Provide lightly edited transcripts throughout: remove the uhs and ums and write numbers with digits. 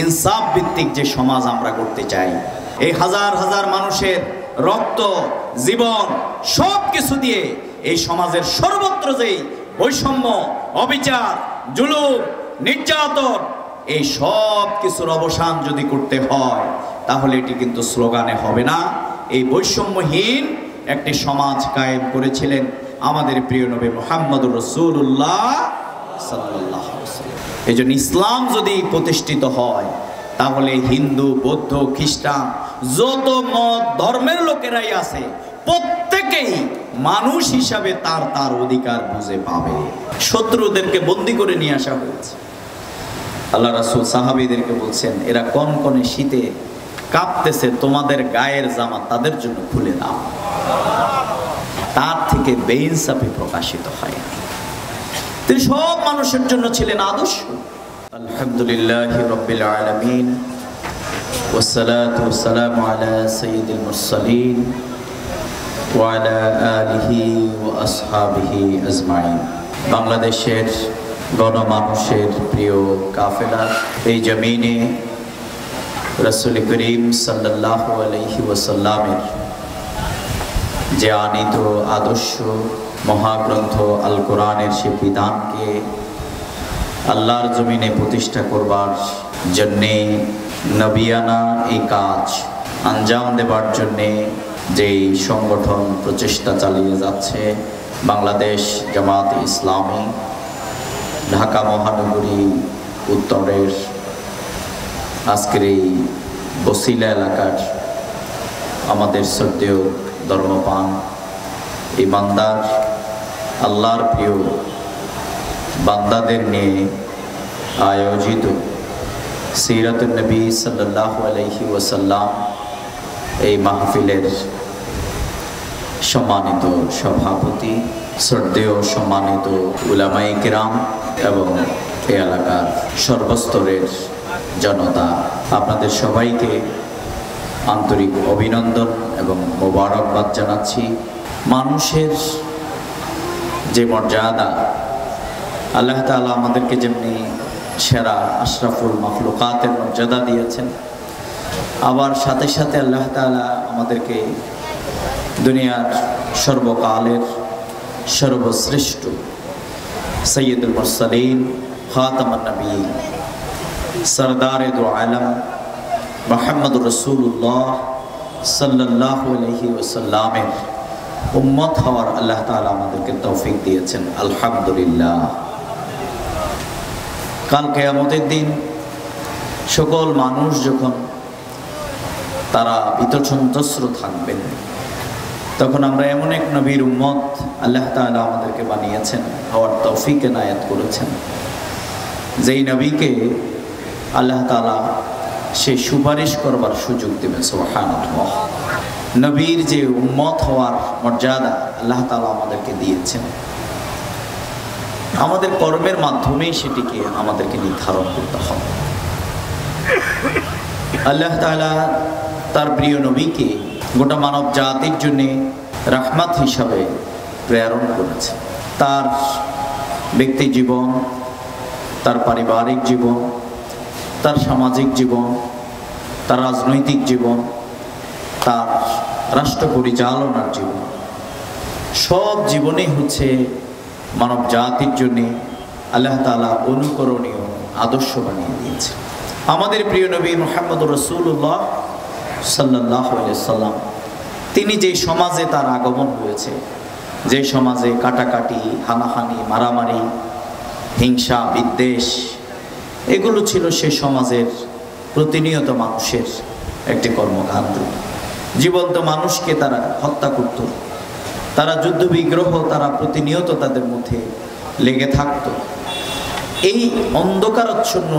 ইনসাফ ভিত্তিক যে সমাজ আমরা করতে চাই, এই হাজার হাজার মানুষের রক্ত, জীবন সব কিছু দিয়ে এই সমাজের সর্বত্র যেই বৈষম্য, অবিচার, জুলুম, নির্যাতন, এই সব কিছুর অবসান যদি করতে হয় তাহলে এটি কিন্তু স্লোগানে হবে না। এই বৈষম্যহীন একটি সমাজ কায়েম করেছিলেন আমাদের প্রিয় নবী মুহাম্মদুর রাসূলুল্লাহ সাল্লাল্লাহু আলাইহি ওয়াসাল্লাম। এই জন্য ইসলাম যদি প্রতিষ্ঠিত হয় তাহলে হিন্দু, বৌদ্ধ, খ্রিস্টান যত মত ধর্মের লোকেরাই আছে প্রত্যেকেই মানুষ হিসাবে তার তার অধিকার বুঝে পাবে। শত্রুদেরকে বন্দী করে নিয়ে আসা হয়েছে। আল্লাহ রাসূল সাহাবীদেরকে বলছেন, এরা কনকনে শীতে কাঁপতেছে, তোমাদের গায়ের জামা তাদের জন্য খুলে দাও। তার থেকে বেইনসাফি প্রকাশিত হয়। তিনি সব মানুষের জন্য ছিলেন আদর্শ। আলহামদুলিল্লাহি রাব্বিল আলামিন ওয়াসসালাতু ওয়াসসালামু আলা সাইয়্যিদিল মুরসালিন ওয়া আলা আলিহি ওয়া আসহাবিহি আজমাইন। বাংলাদেশের গণমানুষের প্রিয় কাফেলা এই জমিনে রাসূল করিম সাল্লাল্লাহু আলাইহি ওয়াসাল্লামের যে আনিত আদর্শ মহাগ্রন্থ আল কোরআনের সে বিধানকে আল্লাহর জমিনে প্রতিষ্ঠা করবার জন্যে নবিয়ানা এই কাজ আঞ্জাম দেবার জন্যে যেই সংগঠন প্রচেষ্টা চালিয়ে যাচ্ছে বাংলাদেশ জামায়াতে ইসলামী ঢাকা মহানগরী উত্তরের আজকের এই বসিলা এলাকার আমাদের শ্রদ্ধেয় ধর্মপান ইমানদার আল্লাহর প্রিয় বান্দাদের নিয়ে আয়োজিত সিরাতুন নবী সাল্লাল্লাহু আলাইহি ওয়াসাল্লাম এই মাহফিলের সম্মানিত সভাপতি, শ্রদ্ধেয় সম্মানিত উলামায়ে কেরাম এবং এই এলাকার সর্বস্তরের জনতা, আপনাদের সবাইকে আন্তরিক অভিনন্দন এবং মোবারকবাদ জানাচ্ছি। মানুষের যে মর্যাদা আল্লাহ তাআলা আমাদেরকে যেমনি সেরা আশরাফুল মাখলুকাতের মর্যাদা দিয়েছেন, আবার সাথে সাথে আল্লাহ তাআলা আমাদেরকে দুনিয়ার সর্বকালের সর্বশ্রেষ্ঠ সৈয়দুল মুরসালিন খাতামুন নবিয়্যিন সরদারে দু আলম মুহাম্মদুর রাসূলুল্লাহ সাল্লাল্লাহু আলাইহি ওয়াসাল্লামের উম্মত হওয়ার আল্লাহ তাআলা আমাদেরকে তৌফিক দিয়েছেন, আলহামদুলিল্লাহ। কাল কিয়ামতের দিন সকল মানুষ যখন তারা ভীত সন্ত্রস্ত থাকবেন তখন আমরা এমন এক নবীর উম্মত আল্লাহ তাআলা আমাদেরকে বানিয়েছেন, হওয়ার তৌফিক এনায়েত করেছেন, যেই নবীকে আল্লাহ তাআলা সে সুপারিশ করবার সুযোগ দেবেন। সুবহানাল্লাহ। নবীর যে উম্মত হওয়ার মর্যাদা আল্লাহ তাআলা আমাদেরকে দিয়েছেন, আমাদের কর্মের মাধ্যমেই সেটিকে আমাদেরকে নির্ধারণ করতে হবে। আল্লাহ তাআলা তার প্রিয় নবীকে গোটা মানব জাতির জন্য রাহমাত হিসাবে প্রেরণ করেছে। তার ব্যক্তি জীবন, তার পারিবারিক জীবন, তার সামাজিক জীবন, তার রাজনৈতিক জীবন, তার রাষ্ট্র পরিচালনার জীবন, সব জীবনেই হচ্ছে মানব জাতির জন্যে আল্লাহ তাআলা অনুকরণীয় আদর্শ বানিয়ে দিয়েছে। আমাদের প্রিয় নবী মুহাম্মদুর রাসূলুল্লাহ সাল্লাল্লাহু আলাইহি ওয়াসাল্লাম তিনি যেই সমাজে তার আগমন হয়েছে, যে সমাজে কাটাকাটি, হানাহানি, মারামারি, হিংসা, বিদ্বেষ এগুলো ছিল সে সমাজের প্রতিনিয়ত মানুষের একটি কর্মকাণ্ড। জীবন্ত মানুষকে তারা হত্যা করত, তারা যুদ্ধ বিগ্রহ তারা প্রতিনিয়ত তাদের মধ্যে লেগে থাকত। এই অন্ধকারাচ্ছন্ন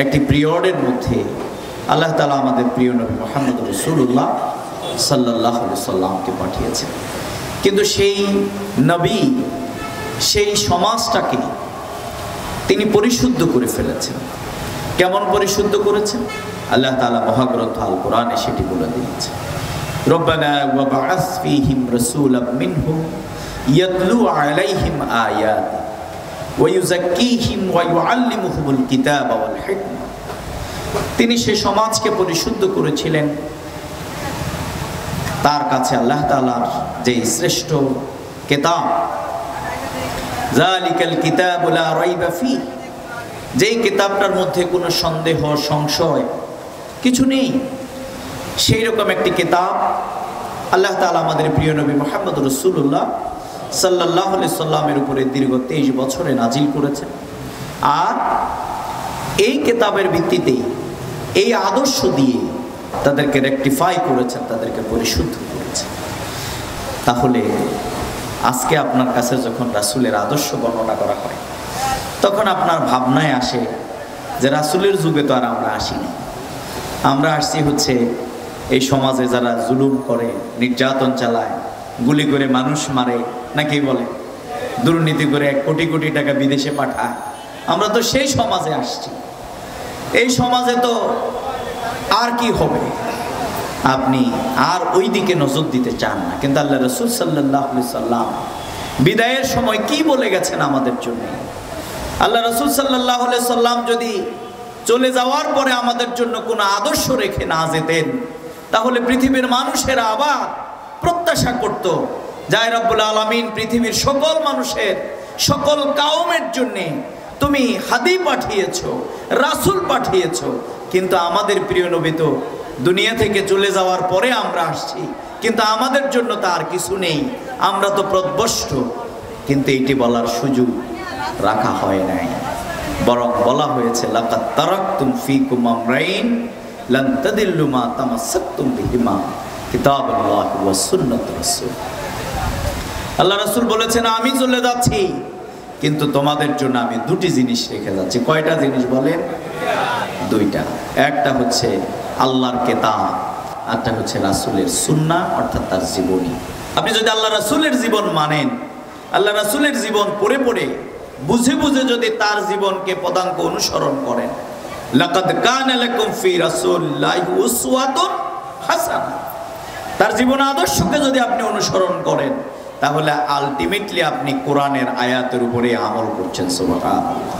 একটি পিরিয়ডের মধ্যে আল্লাহ তাআলা আমাদের প্রিয় নবী মুহাম্মদুর রাসূলুল্লাহ সাল্লাল্লাহু আলাইহি ওয়াসাল্লামকে পাঠিয়েছেন। কিন্তু সেই নবী সেই সমাজটাকে তিনি পরিশুদ্ধ করে ফেলেছেন। কেমন পরিশুদ্ধ করেছেন? আল্লাহ তাআলা মহাগ্রন্থ আল কোরআনে সেটি বলে দিয়েছেন। রব্বানা ওয়া বা'আস ফীহিম রাসূলাম মিনহুম ইয়াতলু আলাইহিম আয়াতি ওয়া ইউযাক্কিহিম ওয়া ইউআল্লিমুহুমুল কিতাবা ওয়াল হিকমা তিনি সে সমাজকে পরিশুদ্ধ করেছিলেন। তার কাছে আল্লাহ তাআলার যে শ্রেষ্ঠ কিতাব, যালিকাল কিতাবু লা রাইবা ফীহ, যেই কিতাবটার মধ্যে কোনো সন্দেহ সংশয় কিছু নেই, সেই রকম একটি কিতাব আল্লাহ তাআলা আমাদের প্রিয় নবী মুহাম্মদ রাসূলুল্লাহ সাল্লাল্লাহু আলাইহি সাল্লামের উপরে দীর্ঘ 23 বছরে নাজিল করেছেন। আর এই কিতাবের ভিত্তিতে এই আদর্শ দিয়ে তাদেরকে রেকটিফাই করেছেন, তাদেরকে পরিশুদ্ধ করেছেন। তাহলে আজকে আপনার কাছে যখন রাসূলের আদর্শ বর্ণনা করা হয়, তখন আপনার ভাবনায় আসে যে রাসূলের যুগে তো আর আমরা আসিনি, আমরা আসছি হচ্ছে এই সমাজে যারা জুলুম করে, নির্যাতন চালায়, গুলি করে মানুষ মারে, নাকি বলে দুর্নীতি করে কোটি কোটি টাকা বিদেশে পাঠায়, আমরা তো সেই সমাজে আসছি। এই সমাজে তো আর কি হবে, আপনি আর ওই দিকে নজর দিতে চান না। কিন্তু আল্লাহ রাসূল সাল্লাল্লাহু আলাইহি সাল্লাম বিদায়ের সময় কি বলে গেছেন আমাদের জন্য? আল্লাহ রাসূল সাল্লাল্লাহু আলাইহি সাল্লাম যদি চলে যাওয়ার পরে আমাদের জন্য কোনো আদর্শ রেখে না যেতেন, তাহলে পৃথিবীর মানুষেরা আবার প্রত্যাশা করত, যায় রব্বুল আলামিন পৃথিবীর সকল মানুষের, সকল কাউমের জন্যে তুমি হাদী পাঠিয়েছো, রাসূল পাঠিয়েছো, কিন্তু আমাদের প্রিয় নবী তো দুনিয়া থেকে চলে যাওয়ার পরে আমরা আসছি, কিন্তু আমাদের জন্য তো আর কিছু নেই, আমরা তো প্রদ্বষ্ট। কিন্তু এইটি বলার সুযোগ রাখা হয় নাই, বরং বলা হয়েছে লাকাদ তারাকতুম ফীকুম আমরাইন লান তাদিল্লু মা তামাসসাকতুম বিহিমা কিতাবুল্লাহি ওয়া সুন্নাতুর রাসূল। আল্লাহ রাসূল বলেছেন আমি চলে যাচ্ছি, কিন্তু তোমাদের জন্য আমি দুটি জিনিস রেখে যাচ্ছি। কয়টা জিনিস বলেন? দুইটা। একটা হচ্ছে আল্লাহর কিতাব, আরটা হচ্ছে রাসূলের সুন্নাহ, অর্থাৎ তার জীবনী। আপনি যদি আল্লাহ রাসূলের জীবন মানেন, আল্লাহ রাসূলের জীবন পড়ে পড়ে বুঝে বুঝে যদি তার জীবনকে পদাঙ্ক অনুসরণ করেন, লাকাদ কানা লাকুম ফি রাসূলিল্লাহি উসওয়াতুন হাসানাহ, তার জীবন আদর্শকে যদি আপনি অনুসরণ করেন, তাহলে আলটিমেটলি আপনি কোরআনের আয়াতের উপরে আমল করছেন। সুবহানাল্লাহ।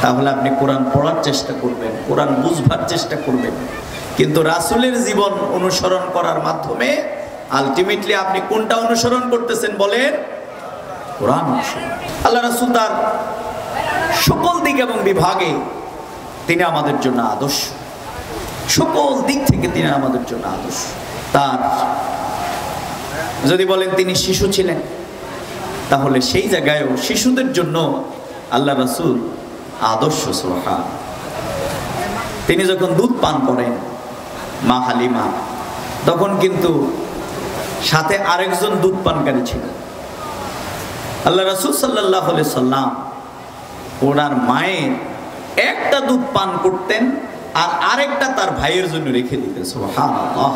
তাহলে আপনি কোরআন পড়ার চেষ্টা করবেন, কোরআন বুঝবার চেষ্টা করবেন, কিন্তু রাসূলের জীবন অনুসরণ করার মাধ্যমে আলটিমেটলি আপনি কোনটা অনুসরণ করতেছেন বলেন? কোরআন। আল্লাহ রাসূল তার সকল দিক এবং বিভাগে তিনি আমাদের জন্য আদর্শ, সকল দিক থেকে তিনি আমাদের জন্য আদর্শ। তার যদি বলেন তিনি শিশু ছিলেন, তাহলে সেই জায়গায়ও শিশুদের জন্য আল্লাহ রাসূল আদর্শ। সুবহান। তিনি যখন দুধ পান করেন মা হালিমা, তখন কিন্তু সাথে আরেকজন দুধ পানকারী ছিল। আল্লাহ রাসূল সাল্লাল্লাহু আলাইহি সাল্লাম ওনার মায়ের একটা দুধ পান করতেন আর আরেকটা তার ভাইয়ের জন্য রেখে দিতেন। সুবহানাল্লাহ।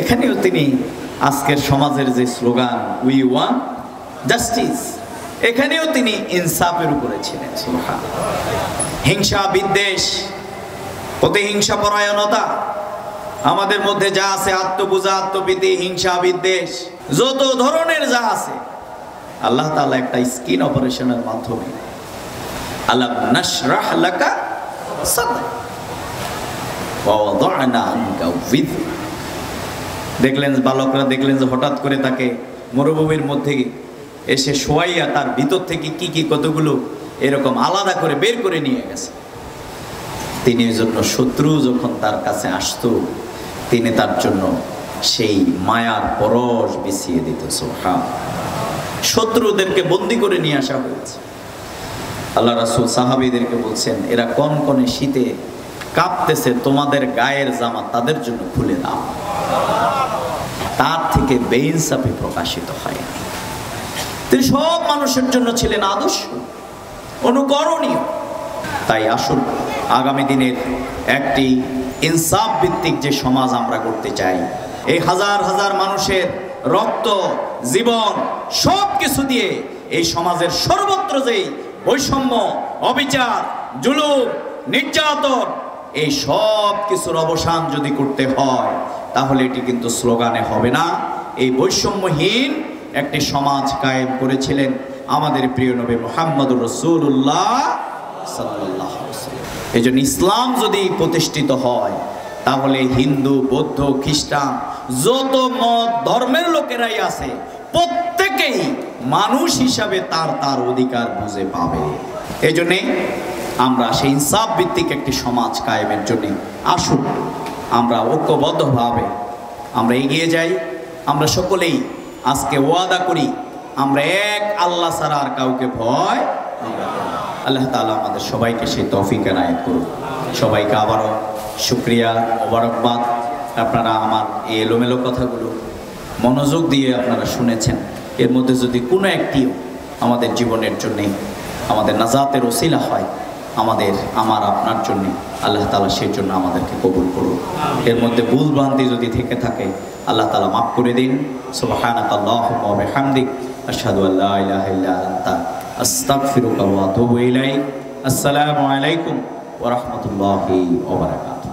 এখানেও তিনি আজকের সমাজের যে স্লোগান উই ওয়ান্ট জাস্টিস, এখানেও তিনি ইনসাফের উপরে ছিলেন। সুবহানাল্লাহ। হিংসা, বিদ্বেষ, প্রতিহিংসা পরায়ণতা আমাদের মধ্যে যা আছে, আত্মপূজা, আত্মপ্রীতি, হিংসা, বিদ্বেষ, যত ধরনের যা আছে, আল্লাহ তাআলা একটা স্কিন অপারেশনের মাধ্যমে আলাম নাশরাহ লাকা সাদরাক ওয়া ওয়াদা'না আনকা যিকরাক। দেখলেন বালকরা দেখলেন যে হঠাৎ করে তাকে মরুভূমির মধ্যে এসে শোয়াইয়া তার ভিতর থেকে কি কি কতগুলো এরকম আলাদা করে বের করে নিয়ে গেছে। তিনি এই জন্য শত্রু যখন তার কাছে আসতো, তিনি তার জন্য সেই মায়ার পরশ বিছিয়ে দিত। সুবহানাল্লাহ। শত্রুদেরকে বন্দি করে নিয়ে আসা হয়েছে। আল্লাহ রাসূল সাহাবীদেরকে বলছেন, এরা কনকনে শীতে কাঁপতেছে, তোমাদের গায়ের জামা তাদের জন্য খুলে দাও। তার থেকে বেইনসাফি প্রকাশিত হয়। তিনি সব মানুষের জন্য ছিলেন আদর্শ, অনুকরণীয়। তাই আসুন আগামী দিনের একটি ইনসাফ ভিত্তিক যে সমাজ আমরা করতে চাই, এই হাজার হাজার মানুষের রক্ত, জীবন সব কিছু দিয়ে এই সমাজের সর্বত্র যে বৈষম্য, অবিচার, জুলুম, নির্যাতন, এই সব কিছুর অবসান যদি করতে হয়, তাহলে এটি কিন্তু স্লোগানে হবে না। এই বৈষম্যহীন একটি সমাজ কায়েম করেছিলেন আমাদের প্রিয় নবী মুহাম্মদুর রাসূলুল্লাহ সাল্লাল্লাহু আলাইহি ওয়াসাল্লাম। এই জন্য ইসলাম যদি প্রতিষ্ঠিত হয় তাহলে হিন্দু, বৌদ্ধ, খ্রিস্টান যত মত ধর্মের লোকেরাই আছে প্রত্যেকেই মানুষ হিসাবে তার তার অধিকার বুঝে পাবে। এই জন্যে আমরা সেই ইনসাফ ভিত্তিক একটি সমাজ কায়েমের জন্য আসুন আমরা ঐক্যবদ্ধভাবে আমরা এগিয়ে যাই। আমরা সকলেই আজকে ওয়াদা করি আমরা এক আল্লাহ ছাড়া আর কাউকে ভয়। আল্লাহ তাআলা আমাদের সবাইকে সেই তৌফিক এনায়েত করুন। সবাইকে আবারও শুকরিয়া, মোবারকবাদ। আপনারা আমার এই এলোমেলো কথাগুলো মনোযোগ দিয়ে আপনারা শুনেছেন। এর মধ্যে যদি কোনো একটিও আমাদের জীবনের জন্যে আমাদের নাজাতের ওসিলা হয়, আমার আপনার জন্যে, আল্লাহ তাআলা সেই জন্য আমাদেরকে কবুল করুন। এর মধ্যে ভুল ভ্রান্তি যদি থেকে থাকে আল্লাহ তাআলা মাফ করে দিন। সুবহানাকাল্লাহুম্মা ওয়া বিহামদিক আশহাদু আল্লা ইলাহা ইল্লা আনতা আস্তাগফিরুকা ওয়া আতুবু ইলাইক। আসসালামু আলাইকুম ওয়া রাহমাতুল্লাহি ওয়া বারাকাতুহু।